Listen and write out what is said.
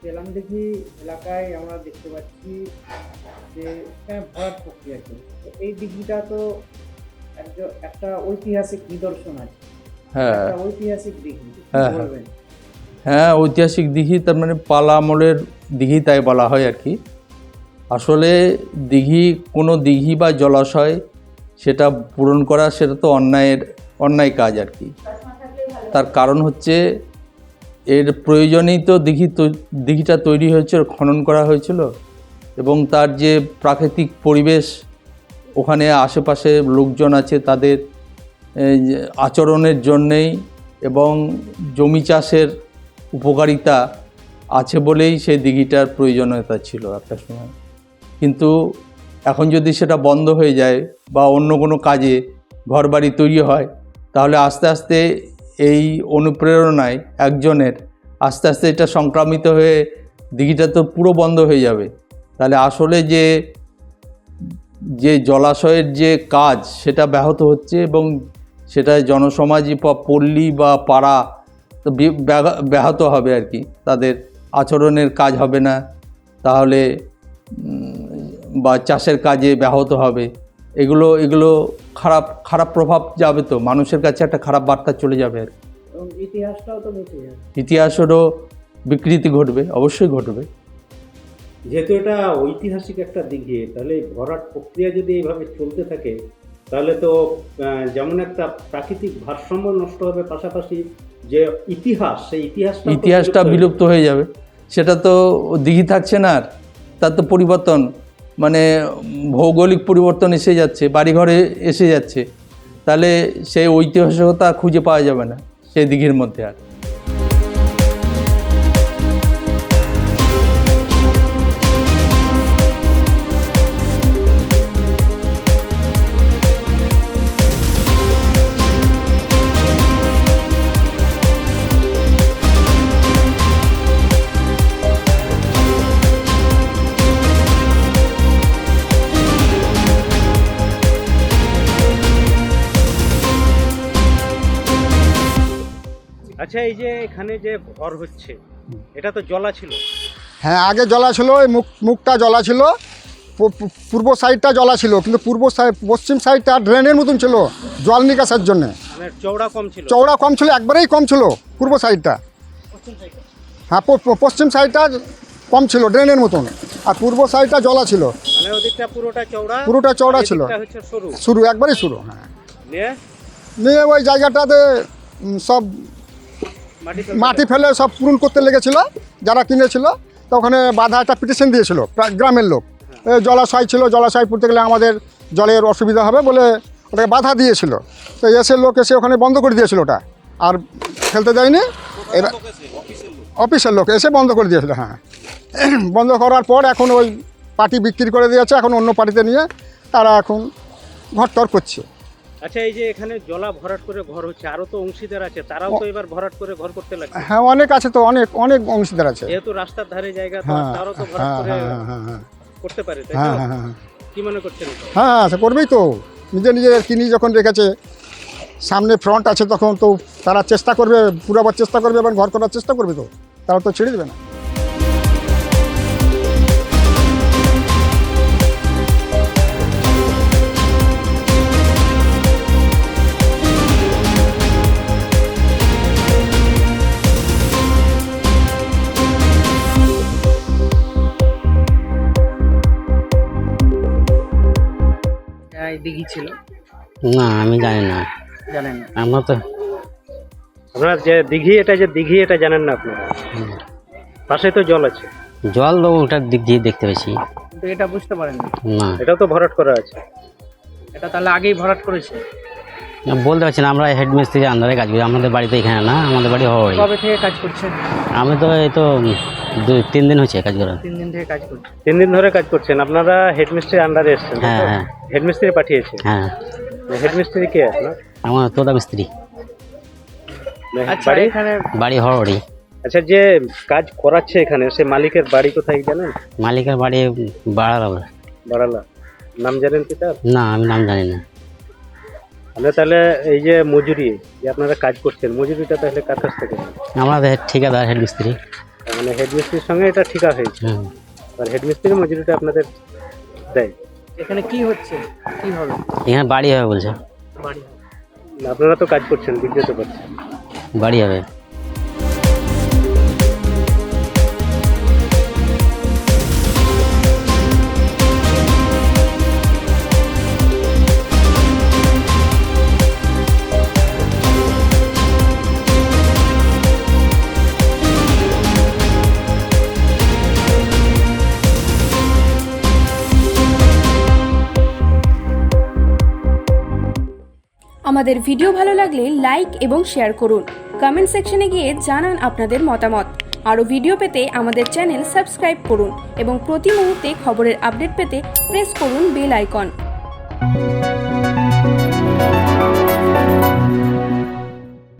তেলামদিঘি এলাকায় আমরা দেখতে পাচ্ছি যে এখানে ভরাট প্রক্রিয়া চলছে। তো এই দিঘিটা তো একটা ঐতিহাসিক নিদর্শন আছে, হ্যাঁ একটা ঐতিহাসিক দিঘি, কি হ্যাঁ বলবেন? হ্যাঁ, ঐতিহাসিক দিঘি, তার মানে পালা আমলের দিঘি তাই বলা হয় আর কি। আসলে দিঘি, কোনো দিঘি বা জলাশয় সেটা পূরণ করা, সেটা তো অন্যায় কাজ আর কি। তার কারণ হচ্ছে এর প্রয়োজনেই তো দিঘিটা তৈরি হয়েছিল, খনন করা হয়েছিল, এবং তার যে প্রাকৃতিক পরিবেশ, ওখানে আশেপাশে লোকজন আছে, তাদের যে আচরণের জন্যেই এবং জমি চাষের উপকারিতা আছে বলেই সেই দিঘিটার প্রয়োজনীয়তা ছিল একটা সময়। কিন্তু এখন যদি সেটা বন্ধ হয়ে যায় বা অন্য কোনো কাজে ঘরবাড়ি তৈরি হয়, তাহলে আস্তে আস্তে এই অনুপ্রেরণায় একজনের আস্তে আস্তে এটা সংক্রামিত হয়ে দিঘিটা তো পুরো বন্ধ হয়ে যাবে। তাহলে আসলে যে জলাশয়ের যে কাজ, সেটা ব্যাহত হচ্ছে, এবং সেটা জনসমাজই বা পল্লী বা পাড়া তো ব্যাহত হবে আর কি। তাদের আচরণের কাজ হবে না, তাহলে বা চাষের কাজে ব্যাহত হবে। এগুলো খারাপ প্রভাব যাবে, তো মানুষের কাছে একটা খারাপ বার্তা চলে যাবে আর কি। এবং ইতিহাসটাও তো বেঁচে যাবে। ইতিহাসেরও বিকৃতি ঘটবে, অবশ্যই ঘটবে। যেহেতু এটা ঐতিহাসিক একটা দিঘি, তাহলে ভরাট প্রক্রিয়া যদি এইভাবে চলতে থাকে, তাহলে তো যেমন একটা প্রাকৃতিক ভারসাম্য নষ্ট হবে, পাশাপাশি যে ইতিহাস, সেই ইতিহাসটা বিলুপ্ত হয়ে যাবে। সেটা তো দিঘি থাকছে না আর, তার তো পরিবর্তন, মানে ভৌগোলিক পরিবর্তন এসে যাচ্ছে, বাড়িঘরে এসে যাচ্ছে। তাহলে সেই ঐতিহাসিকতা খুঁজে পাওয়া যাবে না সেই দিঘির মধ্যে আর। আচ্ছা, এই যে এখানে যে ঘর হচ্ছে, এটা তো জলা ছিল। হ্যাঁ, আগে জলা ছিল, ওই মুখটা জলা ছিল, পূর্ব সাইডটা জলা ছিল, কিন্তু পশ্চিম সাইডটা ড্রেনের মতন ছিল জল নিকাশের জন্য। মানে চওড়া কম ছিল, একবারেই কম ছিল পূর্ব সাইডটা। হ্যাঁ, পশ্চিম সাইডটা কম ছিল ড্রেনের মতন, আর পূর্ব সাইডটা জলা ছিল। মানে ওদিকটা পুরোটা চওড়া ছিল, শুরু একবারই শুরু। হ্যাঁ, নিয়ে ওই জায়গাটাতে সব মাটি ফেলে সব পূরণ করতে লেগেছিল যারা কিনেছিল। তো ওখানে বাধা একটা পিটিশন দিয়েছিল গ্রামের লোক, জলাশয় ছিল, জলাশয় পড়তে গেলে আমাদের জলের অসুবিধা হবে বলে ওটাকে বাধা দিয়েছিল। তো লোক এসে ওখানে বন্ধ করে দিয়েছিল, ওটা আর ফেলতে দেয়নি। এবার অফিসের লোক এসে বন্ধ করে দিয়েছিল। হ্যাঁ, বন্ধ করার পর এখন ওই পার্টি বিক্রি করে দিয়েছে, এখন অন্য পার্টিতে নিয়ে তারা এখন ঘর করছে। আচ্ছা, এই যে এখানে জলা ভরাট করে ঘর হচ্ছে, আরো তো অংশীদার আছে, তারাও তো এবার ভরাট করে ঘর করতে লাগছে। হ্যাঁ, অনেক আছে তো, অনেক অংশীদার আছে। যেহেতু রাস্তার ধারে জায়গা, তো তারাও তো ভরাট করে করতে পারে, তাই না? কি মনে করছেন? হ্যাঁ, করবেই তো। নিজের কিনি যখন রেখেছে, সামনে ফ্রন্ট আছে, তখন তো তারা চেষ্টা করবে, পুরাবার চেষ্টা করবে এবং ঘর করার চেষ্টা করবে, তো তারা তো ছেড়ে দেবে না। দিঘি ছিল না, আমি জানি না। জানেন না? আমরা তো আপনারা যে দিঘি এটা জানেন না আপনারা? পাশে তো জল আছে, জল তো ওটার দিক দিয়ে দেখতে পেয়েছি। কিন্তু এটা বুঝতে পারেন না, এটা তো ভরাট করা আছে। এটা তাহলে আগেই ভরাট করেছে? বলতে পারছি না। আমরা হেডমিস্ত্রির আন্ডারে কাজ করি, আমাদের বাড়িতে এখানে না, আমাদের বাড়ি হওয়াই। কবে থেকে কাজ করছেন? আমি তো এই তো 2-3 দিন হচ্ছে কাজ করা। 3 দিন থেকে কাজ করছেন? 3 দিন ধরে কাজ করছেন। আপনারা হেডমিস্ত্রির আন্ডারে এসেছেন? হ্যাঁ হ্যাঁ, হেডমিস্ত্রি পাঠিয়েছে? হ্যাঁ। হেডমিস্ত্রি কে আপনার? আমার তোতা মিস্ত্রি, আচ্ছা, এখানে বাড়ি হওয়ারি। আচ্ছা, যে কাজ করাচ্ছে এখানে, সে মালিকের বাড়ি কোথায় জানেন? মালিকের বাড়ি বাড়ালা। নাম জানেন কি তার? না, আমি নাম জানি না। আমরা তাহলে এই যে মজুরি যে আপনারা কাজ করছেন, মজুরিটা তাহলে কার কাছ থেকে? আমাদের ঠিকাদার হেডমিস্ত্রি। মানে হেডমিস্ত্রির সঙ্গে এটা ঠিকা হয়েছে, হুম। আর হেডমিস্ত্রির মজুরিটা আপনাদের দেয়। এখানে কি হচ্ছে, কি হবে? এখানে বাড়ি হবে বলছে, বাড়ি হবে। আপনারা তো কাজ করছেন, বুঝতে তো পারছেন। বাড়ি হবে। আমাদের ভিডিও ভালো লাগলে লাইক এবং শেয়ার করুন। কমেন্ট সেকশনে গিয়ে জানান আপনাদের মতামত। আরও ভিডিও পেতে আমাদের চ্যানেল সাবস্ক্রাইব করুন এবং প্রতি মুহূর্তে খবরের আপডেট পেতে প্রেস করুন বেল আইকন।